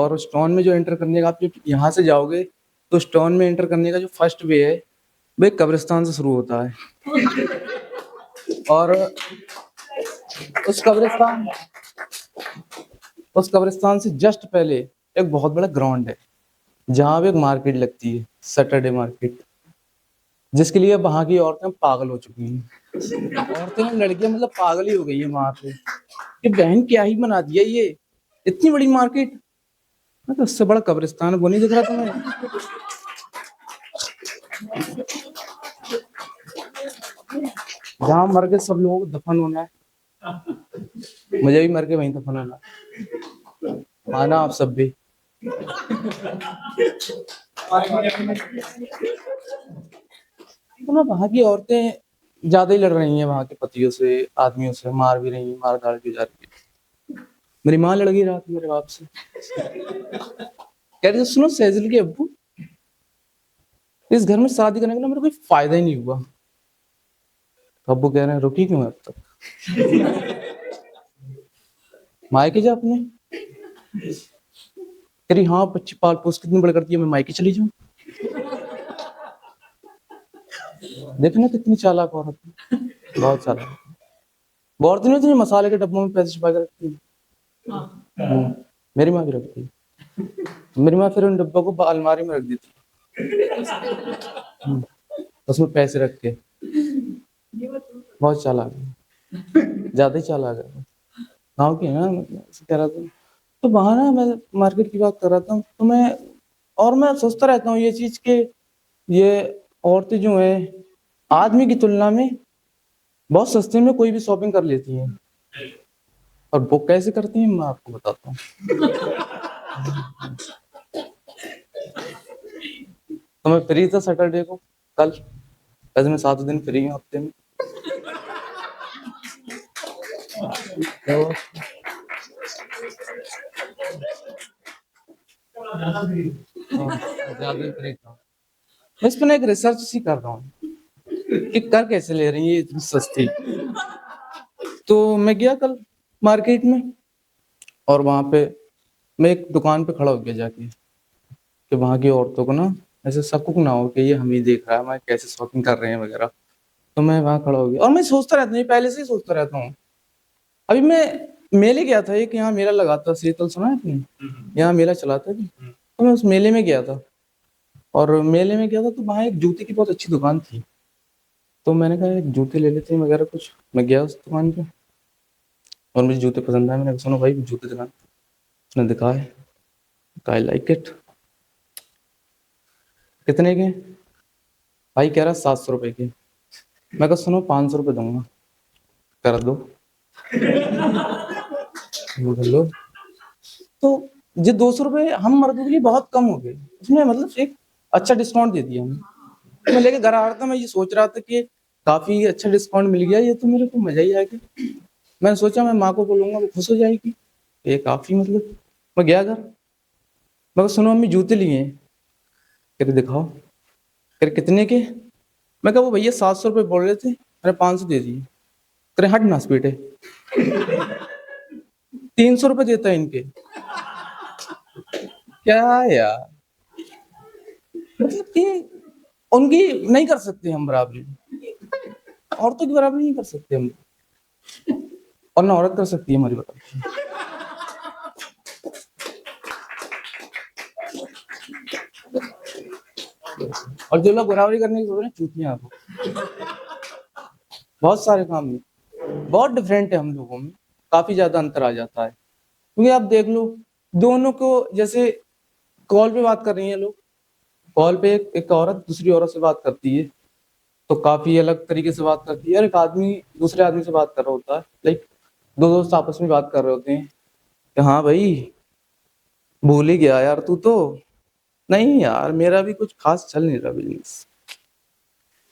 और स्टोन में जो एंटर करने का, आप जो यहाँ से जाओगे तो स्टोन में एंटर करने का जो फर्स्ट वे है वो एक कब्रिस्तान से शुरू होता है। और उस कब्रिस्तान उस कब्रिस्तान से जस्ट पहले एक बहुत बड़ा ग्राउंड है जहाँ पे एक मार्केट लगती है, सैटरडे मार्केट, जिसके लिए वहाँ की औरतें पागल हो चुकी हैं। औरतें लड़कियां मतलब पागल ही हो गई है वहां पे कि बहन क्या ही बना दिया ये, इतनी बड़ी मार्केट। मैं तो उससे बड़ा कब्रिस्तान वो नहीं दिख रहा तुम्हें। जहाँ मर के सब लोगों को दफन होना है, मुझे भी मर के वहीं दफन होना है। माना आप सब भी। तो ना वहाँ की औरतें ज्यादा ही लड़ रही हैं वहाँ के पतियों से, आदमियों से, मार भी रही हैं, मार डाल के जा रही है। मेरी माँ लड़ गई रात मेरे बाप से, कह रही सुनो सैजल के अब्बू, इस घर में शादी करने का ना मेरे कोई फायदा ही नहीं हुआ। अब्बू कह रहे हैं रुकी क्यों है अब तक, मायके जा अपने। कह रही हाँ बच्ची पाल पोस कितनी बड़ी करती है, मैं मायके चली जाऊं। देखना कितनी चालाक औरत है, बहुत चालाक। वो औरतें नहीं होती जो मसाले के डब्बों में पैसे छुपा के रखती है, मेरी माँ भी रखती है। मेरी माँ फिर उन डब्बों को अलमारी में रख देती है, उसमें पैसे रख के। बहुत चालाक है, ज्यादा ही चालाक है। गाँव की है ना, मतलब कह रहा था। तो वहां ना मैं मार्केट की बात कर रहा था, तो मैं सोचता रहता हूँ ये चीज के, ये औरतें जो है आदमी की तुलना में बहुत सस्ते में कोई भी शॉपिंग कर लेती हैं। और वो कैसे करती हैं मैं आपको बताता हूँ। तो मैं फ्री था सैटरडे को, कल, वैसे मैं 7 दिन फ्री हूँ हफ्ते में। तो ज्यादा फ्री था। मैं इस पर ना एक रिसर्च सी कर रहा हूँ कि कर कैसे ले रही है इतनी सस्ती। तो मैं गया कल मार्केट में, और वहां पे मैं एक दुकान पे खड़ा हो गया जाके कि वहां की औरतों को ना ऐसे शक ना हो कि ये हम ही देख रहा है, मैं कैसे शॉपिंग कर रहे हैं वगैरह। तो मैं वहां खड़ा हो गया और मैं सोचता रहता हूँ, ये पहले से ही सोचता रहता हूँ। अभी मैं मेले गया था, एक यहाँ मेला लगा था, शीतल सुना है आपने, यहाँ मेला चला था भी। तो मैं उस मेले में गया था, और मेले में गया था तो वहाँ एक जूते की बहुत अच्छी दुकान थी। तो मैंने कहा एक जूते ले लेते हैं वगैरह कुछ। मैं गया उस दुकान पे और मुझे जूते पसंद आए। मैंने कहा सुनो भाई जूते दिखा। उसने दिखाए, आई लाइक इट। कितने के? भाई कह रहा 700 रुपए के। मैं कहा सुनो 500 रुपये दूंगा, कर दो। वो कर लो। तो ये 200 रुपये हम मर्दों के लिए बहुत कम हो गए, उसने मतलब एक अच्छा डिस्काउंट दे दिया हमें। तो मैं लेके घर आ रहा था, मैं ये सोच रहा था कि काफी अच्छा डिस्काउंट मिल गया, ये तो मेरे को मजा ही आ गया। मैंने सोचा मैं माँ को बोलूंगा, वो खुश हो जाएगी, ये काफी मतलब। मैं गया घर, मैं कहा सुनो मम्मी जूते लिए हैं। कह रही दिखाओ। कह रही कितने के? मैं कहा वो भैया 700 रुपये बोल रहे थे, मैंने 500 दे दिए। कह रहे हट नास बेटे, 300 रुपये देता है इनके। क्या यार, मतलब कि उनकी नहीं कर सकते हम बराबरी, औरतों की बराबरी नहीं कर सकते हम, और ना औरत कर सकती है हमारी बराबरी। और जो लोग बराबरी करने की सोच रहे हैं चूतियां आप, बहुत सारे काम में बहुत डिफरेंट है हम लोगों में, काफी ज्यादा अंतर आ जाता है। क्योंकि आप देख लो दोनों को, जैसे कॉल पे बात कर रही हैं लोग, कॉल पे एक औरत दूसरी औरत से बात करती है तो काफी अलग तरीके से बात करती है, और एक आदमी दूसरे आदमी से बात कर रहा होता है, लाइक दो दोस्त आपस में बात कर रहे होते हैं कि हाँ भाई भूल ही गया यार तू तो। नहीं यार मेरा भी कुछ खास चल नहीं रहा बिजनेस।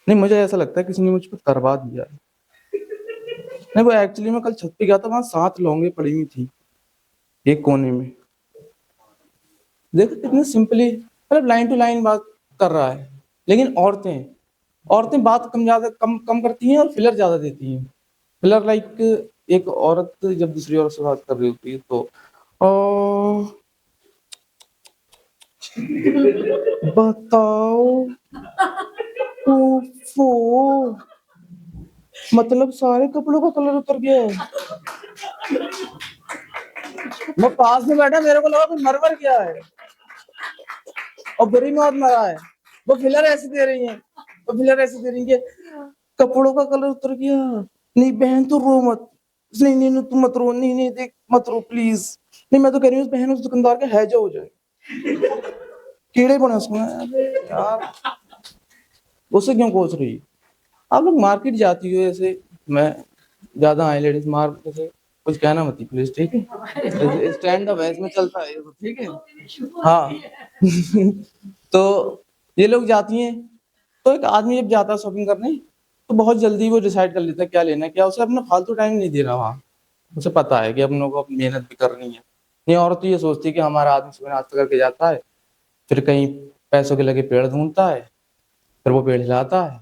नहीं मुझे ऐसा लगता है किसी ने मुझ पर करवा दिया है। नहीं वो एक्चुअली मैं कल छत पे गया था, वहां 7 लौंगे पड़ी हुई थी एक कोने में। देखो कितने सिंपली, मतलब लाइन टू लाइन बात कर रहा है। लेकिन औरतें औरतें बात कम ज्यादा कम कम करती हैं और फिलर ज्यादा देती हैं। फिलर लाइक एक औरत जब दूसरी औरत से बात कर रही होती है तो ओ, बताओ। ओफो, मतलब सारे कपड़ों का कलर उतर गया है। मैं पास में बैठा, मेरे को लगा कोई मर मर गया है और बुरी मौत मरा है। वो फिलर ऐसे दे रही है, वो फिलर ऐसे दे रही है, कपड़ों का कलर उतर गया। नहीं बहन तू रो मत। नहीं नहीं नहीं, तू मत रो, नहीं नहीं देख मत रो प्लीज। नहीं मैं तो कह रही हूँ बहन उस दुकानदार का हैजा हो जाए, कीड़े पड़े उसमें। अरे यार, उससे क्यों कोस रही है? आप लोग मार्केट जाती हो ऐसे, मैं ज्यादा आई लेडीज मार्केट ऐसे कुछ कहना मत प्लीज, ठीक है? स्टैंड अप है, इसमें चलता है ये तो, ठीक है। हाँ। तो ये लोग जाती हैं, तो एक आदमी जब जाता है शॉपिंग करने, तो बहुत जल्दी वो डिसाइड कर लेता है क्या लेना है, क्या उसे अपना फालतू टाइम नहीं दे रहा वहाँ। उसे पता है कि अपन लोगों को अपनी मेहनत भी करनी है। नहीं, औरत तो ये सोचती है कि हमारा आदमी सुबह नाश्ता करके जाता है, फिर कहीं पैसों के लगे पेड़ ढूंढता है, फिर वो पेड़ हिलाता है,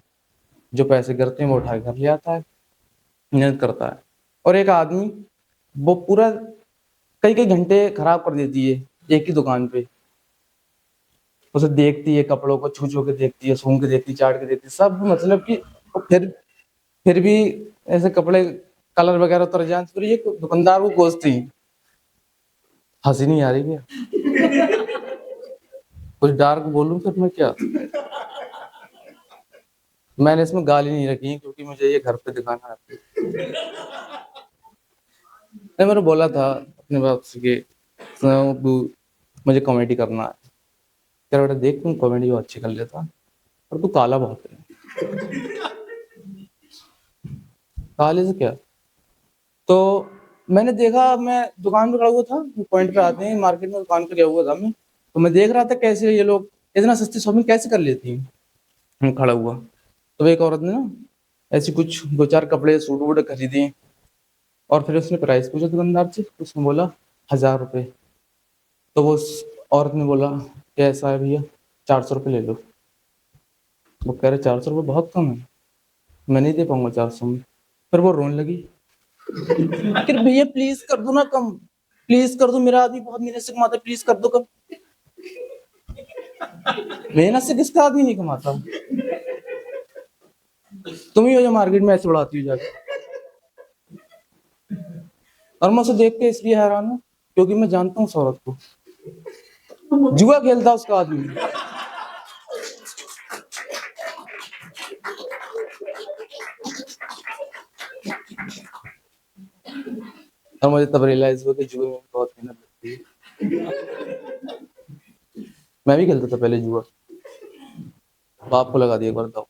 जो पैसे गिरते हैं वो उठा के घर ले आता है, मेहनत करता है। और एक आदमी वो पूरा कई कई घंटे खराब कर देती है एक ही दुकान पे। उसे देखती है, कपड़ों को छू छू के देखती है, सूंघ के देखती है, चाट के देखती है, सब मतलब कि फिर भी ऐसे कपड़े कलर वगैरह उतर जाए, फिर ये दुकानदार को कोसती। हंसी नहीं आ रही क्या? कुछ डार्क बोलूं फिर मैं क्या? मैंने इसमें गाली नहीं रखी है क्योंकि मुझे ये घर पे दिखाना है। नहीं, मैंने बोला था अपने बाप से कि तू मुझे कॉमेडी करना है। कह रहा बेटा देख तुम कॉमेडी बहुत अच्छी कर लेता, और तू काला बहुत है। काले से क्या? तो मैंने देखा, मैं दुकान पे खड़ा हुआ था, पॉइंट पे आते हैं मार्केट में, दुकान पे गया हुआ था मैं, तो मैं देख रहा था कैसे ये लोग इतना सस्ती शॉपिंग कैसे कर लेती हैं। मैं खड़ा हुआ, तो एक औरत ने ना ऐसी कुछ दो चार कपड़े सूट वूट खरीदे, और फिर उसने प्राइस पूछा दुकानदार से, उसने बोला 1000 रुपये। तो वो उस औरत ने बोला कैसा है भैया, 400 रुपये ले लो। वो कह रहे 400 रुपये बहुत कम है, मैं नहीं दे पाऊंगा 400 में। फिर वो रोने लगी, आखिर भैया प्लीज कर दो ना कम, प्लीज कर दो, मेरा आदमी बहुत मेहनत से कमाता है, प्लीज कर दो कम। मेहनत से किसका आदमी नहीं कमाता? तुम ही हो जो मार्केट में ऐसे उड़ाती हो जाके। और मैं उसे देख के इसलिए हैरान हूँ क्योंकि मैं जानता हूँ उस औरत को, जुआ खेलता उसका आदमी। और मुझे तब रियलाइज हुआ कि जुए में बहुत मेहनत लगती है। मैं भी खेलता था पहले जुआ, बाप को लगा दिया एक बार दांव।